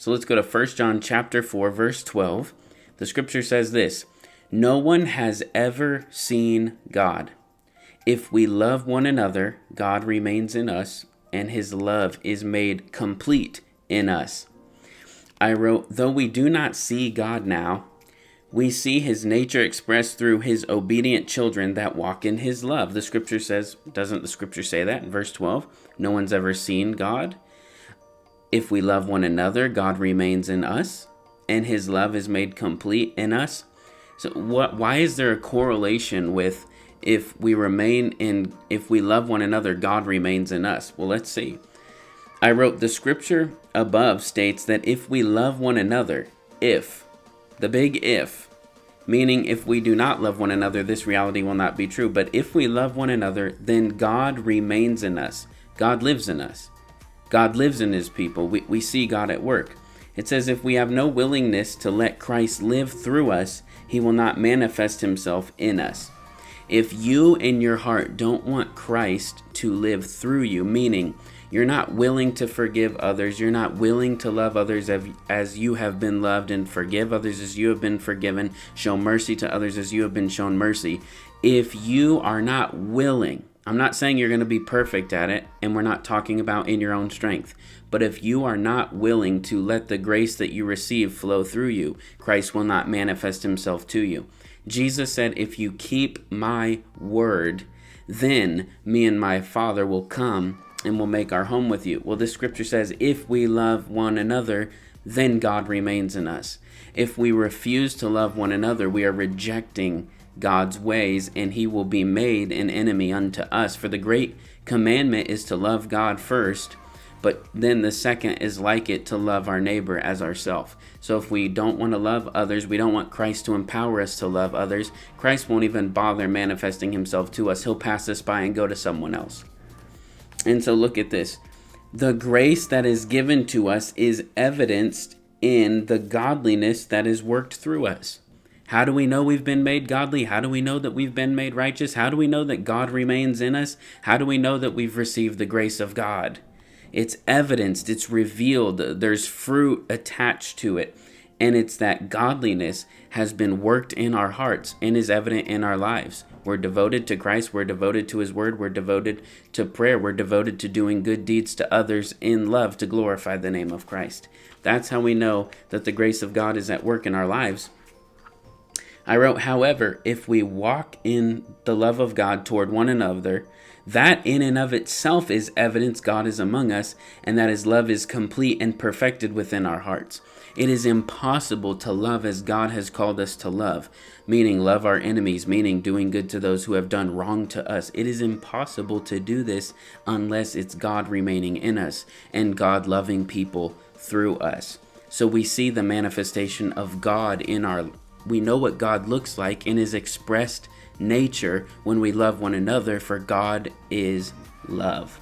So let's go to 1 John chapter 4, verse 12. The scripture says this: "No one has ever seen God. If we love one another, God remains in us, and his love is made complete in us." I wrote, though we do not see God now, we see his nature expressed through his obedient children that walk in his love. The scripture says, doesn't the scripture say that in verse 12? No one's ever seen God. If we love one another, God remains in us, and his love is made complete in us. So why is there a correlation with if we love one another, God remains in us? Well, let's see. I wrote, the scripture above states that if we love one another, the big if, meaning if we do not love one another, this reality will not be true. But if we love one another, then God remains in us. God lives in us. God lives in his people. We see God at work. It says if we have no willingness to let Christ live through us, he will not manifest himself in us. If you in your heart don't want Christ to live through you, meaning you're not willing to forgive others, you're not willing to love others as you have been loved, and forgive others as you have been forgiven, show mercy to others as you have been shown mercy. If you are not willing, I'm not saying you're going to be perfect at it, and we're not talking about in your own strength, but if you are not willing to let the grace that you receive flow through you, Christ will not manifest himself to you. Jesus said, if you keep my word, then me and my Father will come and will make our home with you. Well, this scripture says, if we love one another, then God remains in us. If we refuse to love one another, we are rejecting God's ways, and he will be made an enemy unto us. For the great commandment is to love God first, but then the second is like it, to love our neighbor as ourselves. So if we don't want to love others, we don't want Christ to empower us to love others, Christ won't even bother manifesting himself to us. He'll pass us by and go to someone else. And so look at this. The grace that is given to us is evidenced in the godliness that is worked through us. How do we know we've been made godly? How do we know that we've been made righteous? How do we know that God remains in us? How do we know that we've received the grace of God? It's evidenced, it's revealed, there's fruit attached to it. And it's that godliness has been worked in our hearts and is evident in our lives. We're devoted to Christ, we're devoted to his word, we're devoted to prayer, we're devoted to doing good deeds to others in love to glorify the name of Christ. That's how we know that the grace of God is at work in our lives. I wrote, however, if we walk in the love of God toward one another, that in and of itself is evidence God is among us, and that his love is complete and perfected within our hearts. It is impossible to love as God has called us to love, meaning love our enemies, meaning doing good to those who have done wrong to us. It is impossible to do this unless it's God remaining in us and God loving people through us. So we see the manifestation of God we know what God looks like in his expressed nature when we love one another, for God is love.